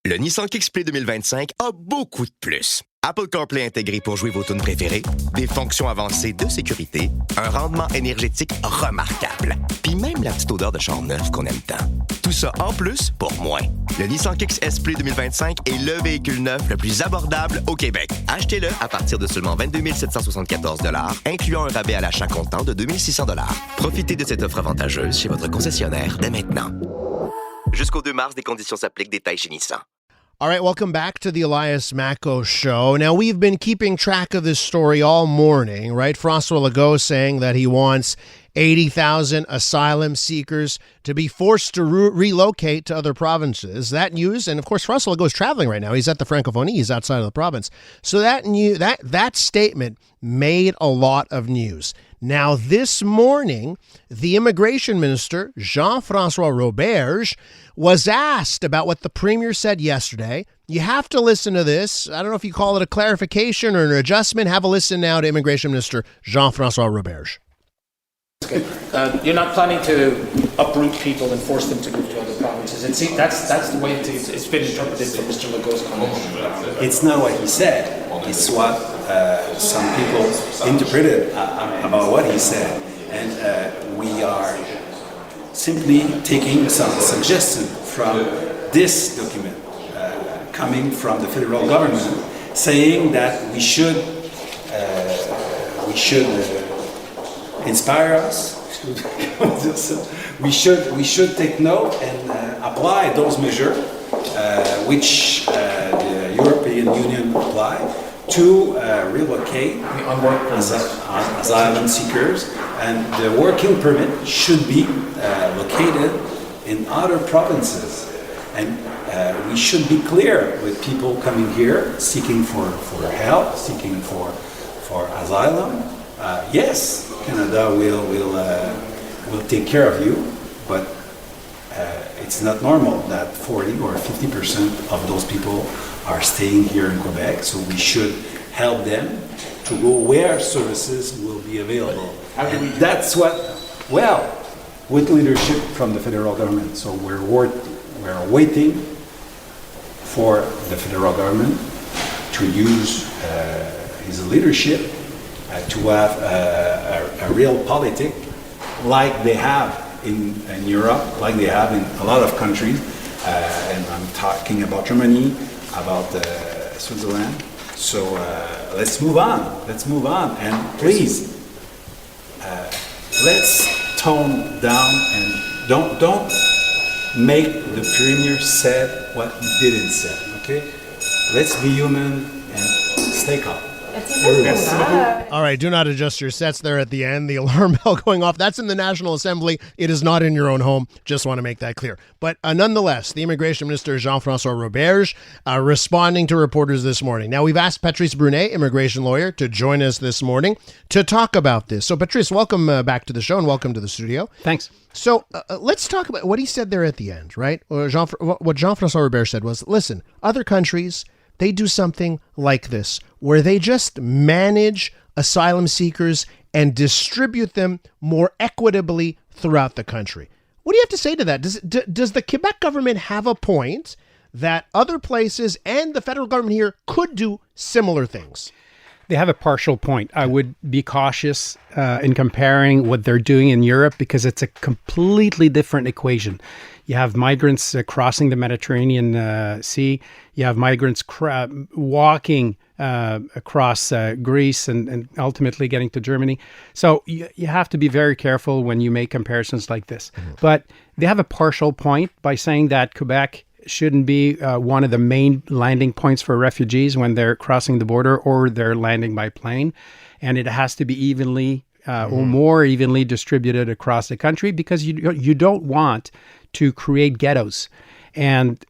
Le Nissan Kick-Play 2025 a beaucoup de plus. Apple CarPlay intégré pour jouer vos tunes préférées, des fonctions avancées de sécurité, un rendement énergétique remarquable, puis même la petite odeur de char neuf qu'on aime tant. Tout ça en plus pour moins. Le Nissan Kick Play 2025 est le véhicule neuf le plus abordable au Québec. Achetez-le à partir de seulement 22 774 $, incluant un rabais à l'achat comptant de 2 600 $. Profitez de cette offre avantageuse chez votre concessionnaire dès maintenant. Jusqu'au 2 mars, des conditions s'appliquent. Détails chez Nissan. All right, welcome back to the Elias Macco Show. Now, we've been keeping track of this story all morning, right? François Legault saying that he wants 80,000 asylum seekers to be forced to relocate to other provinces. That news, and of course, François Legault is traveling right now. He's at the Francophonie. He's outside of the province. So that statement made a lot of news. Now, this morning, the immigration minister, Jean-François Roberge, was asked about what the premier said yesterday. You have to listen to this. I don't know if you call it a clarification or an adjustment. Have a listen now to Immigration Minister Jean-François Roberge. You're not planning to uproot people and force them to move to other provinces. That's the way it's been interpreted from Mr. Legault's comments. It's not what he said. It's what some people interpreted about what he said. And we are simply taking some suggestion from this document coming from the federal government, saying that we should inspire us. we should take note and apply those measures which the European Union apply to relocate asylum seekers, and the working permit should be located in other provinces. And we should be clear with people coming here seeking for help, seeking for asylum. Yes, Canada will take care of you, but it's not normal that 40 or 50% of those people are staying here in Quebec, so we should help them to go where services will be available. And that's what, with leadership from the federal government. So we're waiting for the federal government to use his leadership to have a real politic like they have in Europe, like they have in a lot of countries. And I'm talking about Germany, about Switzerland. So let's move on, and please let's tone down and don't make the premier said what he didn't say. Okay, let's be human and stay calm. All right, do not adjust your sets there at the end. The alarm bell going off. That's in the National Assembly. It is not in your own home. Just want to make that clear. But nonetheless, the Immigration Minister, Jean-François Roberge, responding to reporters this morning. Now, we've asked Patrice Brunet, immigration lawyer, to join us this morning to talk about this. So, Patrice, welcome back to the show and welcome to the studio. Thanks. So let's talk about what he said there at the end, right? What Jean-François Roberge said was, listen, other countries, they do something like this, where they just manage asylum seekers and distribute them more equitably throughout the country. What do you have to say to that? Does the Quebec government have a point that other places and the federal government here could do similar things? They have a partial point. I would be cautious in comparing what they're doing in Europe because it's a completely different equation. You have migrants crossing the Mediterranean Sea. You have migrants walking across Greece and ultimately getting to Germany. So you have to be very careful when you make comparisons like this. Mm-hmm. But they have a partial point by saying that Quebec shouldn't be one of the main landing points for refugees when they're crossing the border or they're landing by plane. And it has to be evenly or more evenly distributed across the country because you don't want to create ghettos. And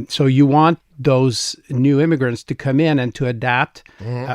so you want those new immigrants to come in and to adapt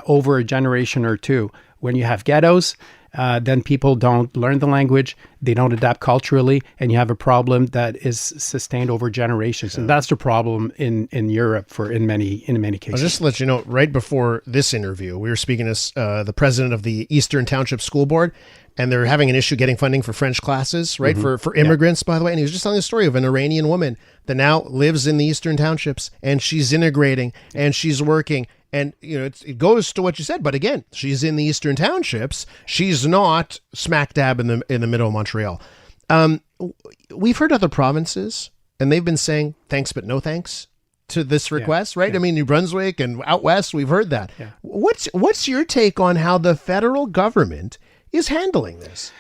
over a generation or two. When you have ghettos, then people don't learn the language, they don't adapt culturally, and you have a problem that is sustained over generations. Yeah. And that's the problem in Europe in many cases. I'll just let you know, right before this interview, we were speaking to the president of the Eastern Township School Board, and they're having an issue getting funding for French classes, right, for immigrants, by the way. And he was just telling the story of an Iranian woman that now lives in the Eastern Townships, and she's integrating and she's working. And, it goes to what you said. But again, she's in the Eastern Townships. She's not smack dab in the middle of Montreal. We've heard other provinces, and they've been saying thanks but no thanks to this request, right? Yeah. I mean, New Brunswick and out west, we've heard that. Yeah. What's your take on how the federal government is handling this?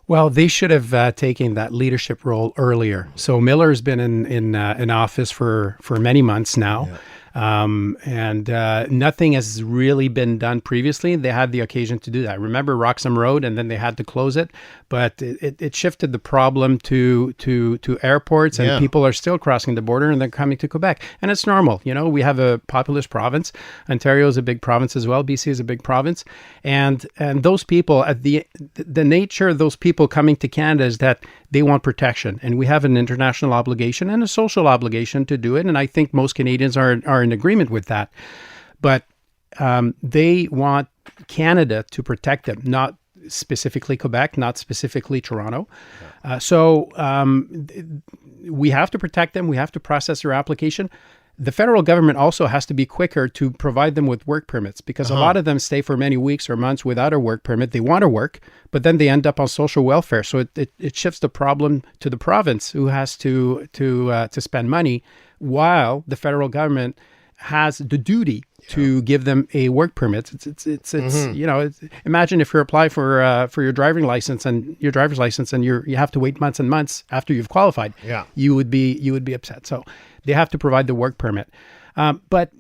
Well, they should have taken that leadership role earlier. So Miller's been in office for many months now. Yeah. And nothing has really been done previously. They had the occasion to do that. Remember Roxham Road, and then they had to close it. But it shifted the problem to airports, and people are still crossing the border, and they're coming to Quebec. And it's normal. We have a populous province. Ontario is a big province as well. BC is a big province. And those people, the nature of those people coming to Canada is that they want protection. And we have an international obligation and a social obligation to do it. And I think most Canadians are in agreement with that. But they want Canada to protect them, not specifically Quebec, not specifically Toronto. So we have to protect them. We have to process their application. The federal government also has to be quicker to provide them with work permits, because a lot of them stay for many weeks or months without a work permit. They want to work, but then they end up on social welfare. So it shifts the problem to the province, who has to spend money, while the federal government has the duty to give them a work permit. It's imagine if you apply for your driver's license and you have to wait months and months after you've qualified. Yeah. You would be upset. So they have to provide the work permit. But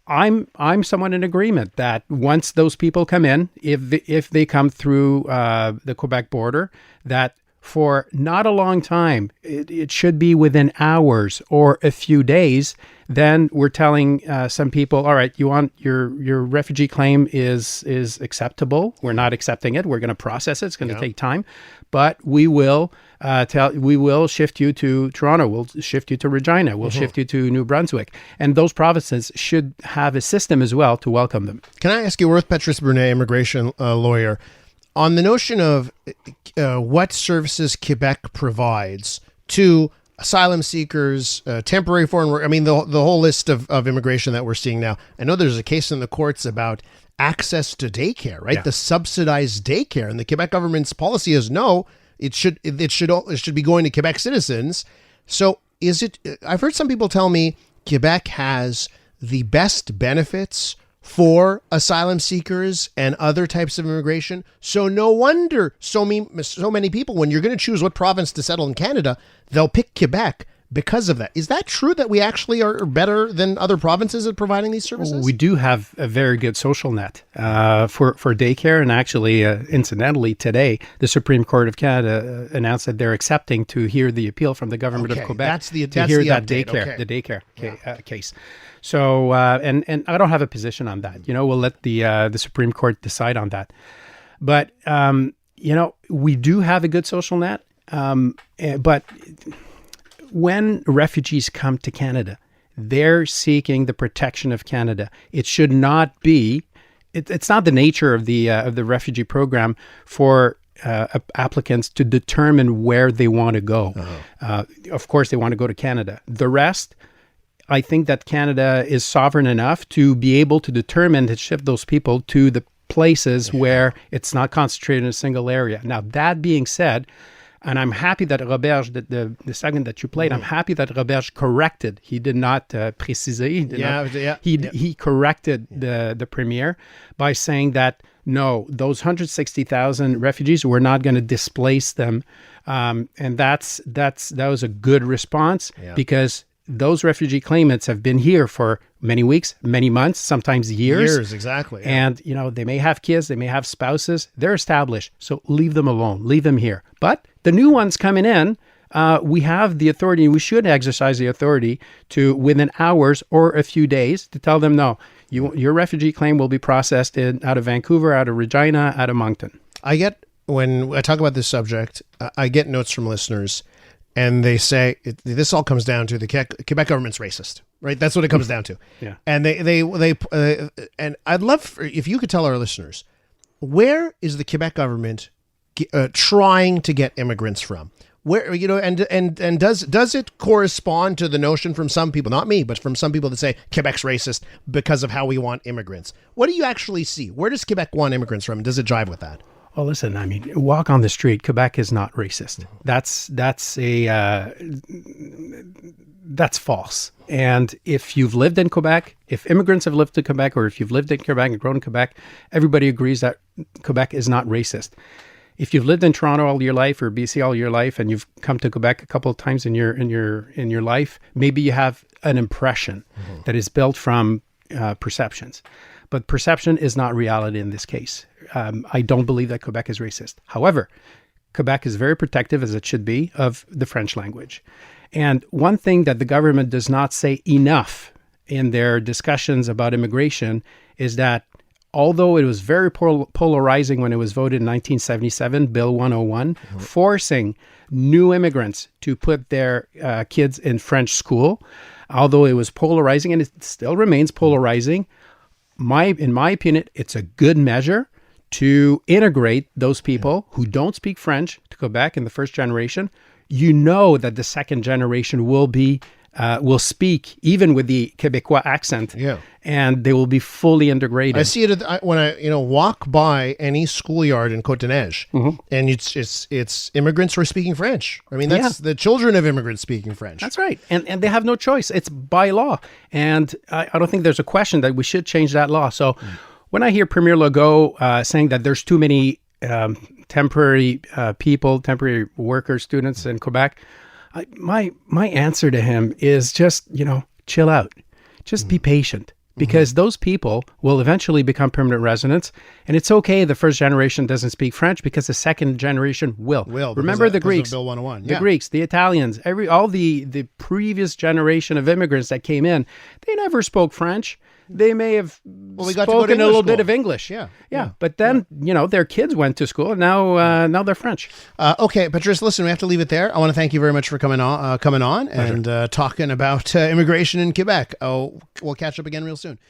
I'm somewhat in agreement that once those people come in, if they come through the Quebec border, that for not a long time, it should be within hours or a few days, then we're telling some people, all right, you want your refugee claim is acceptable. We're not accepting it. We're going to process it. It's going to take time, but we will shift you to Toronto. We'll shift you to Regina. We'll shift you to New Brunswick. And those provinces should have a system as well to welcome them. Can I ask you, we're with Patrice Brunet, immigration lawyer, on the notion of what services Quebec provides to asylum seekers, temporary foreign work. I mean, the whole list of immigration that we're seeing now. I know there's a case in the courts about access to daycare, right? Yeah. The subsidized daycare, and the Quebec government's policy is no. It should be going to Quebec citizens. So is it? I've heard some people tell me Quebec has the best benefits for asylum seekers and other types of immigration. So no wonder so many people, when you're going to choose what province to settle in Canada, they'll pick Quebec because of that. Is that true, that we actually are better than other provinces at providing these services? We do have a very good social net for daycare. And actually, incidentally, today, the Supreme Court of Canada announced that they're accepting to hear the appeal from the government of Quebec to hear that update. daycare case. So, and I don't have a position on that. We'll let the Supreme Court decide on that. But, we do have a good social net. But when refugees come to Canada, they're seeking the protection of Canada. It should not be, it's not the nature of the refugee program for applicants to determine where they want to go. Of course, they want to go to Canada. The rest, I think that Canada is sovereign enough to be able to determine to shift those people to the places where it's not concentrated in a single area. Now, that being said, and I'm happy that Roberge, the segment that you played, I'm happy that Roberge corrected. He did not préciser. He corrected the premier by saying that, no, those 160,000 refugees, we're not going to displace them. And that was a good response because those refugee claimants have been here for many weeks, many months, sometimes years. Years, exactly. Yeah. And, they may have kids, they may have spouses. They're established. So leave them alone. Leave them here. But the new ones coming in, we have the authority, we should exercise the authority to, within hours or a few days, to tell them, no, your refugee claim will be processed out of Vancouver, out of Regina, out of Moncton. When I talk about this subject, I get notes from listeners, and they say this all comes down to the Quebec government's racist, right? That's what it comes down to. Yeah. And they and I'd love if you could tell our listeners, where is the Quebec government trying to get immigrants from? Where, and does it correspond to the notion from some people, not me, but from some people that say Quebec's racist because of how we want immigrants? What do you actually see? Where does Quebec want immigrants from? Does it jive with that? Well, listen, I mean, walk on the street. Quebec is not racist. That's false. And if you've lived in Quebec, if immigrants have lived in Quebec, or if you've lived in Quebec and grown in Quebec, everybody agrees that Quebec is not racist. If you've lived in Toronto all your life or BC all your life, and you've come to Quebec a couple of times in your life, maybe you have an impression that is built from perceptions. But perception is not reality in this case. I don't believe that Quebec is racist. However, Quebec is very protective, as it should be, of the French language. And one thing that the government does not say enough in their discussions about immigration is that although it was very polarizing when it was voted in 1977, Bill 101, forcing new immigrants to put their kids in French school, although it was polarizing, and it still remains polarizing, in my opinion, it's a good measure to integrate those people who don't speak French to Quebec in the first generation. You know that the second generation will speak even with the Quebecois accent, and they will be fully integrated. I see it when I walk by any schoolyard in Côte-de-Neige, and it's immigrants who are speaking French. I mean, that's the children of immigrants speaking French. That's right, and they have no choice. It's by law, and I don't think there's a question that we should change that law. So when I hear Premier Legault saying that there's too many temporary temporary workers, students in Quebec, my answer to him is just, chill out. Just be patient, because those people will eventually become permanent residents. And it's okay the first generation doesn't speak French, because the second generation will. Remember the Greeks, Bill 101. the Greeks, the Italians, all the previous generation of immigrants that came in, they never spoke French. They may have spoken a little bit of English. Yeah. But then, their kids went to school, and now they're French. Okay, Patrice, listen, we have to leave it there. I want to thank you very much for coming on and talking about immigration in Quebec. We'll catch up again real soon.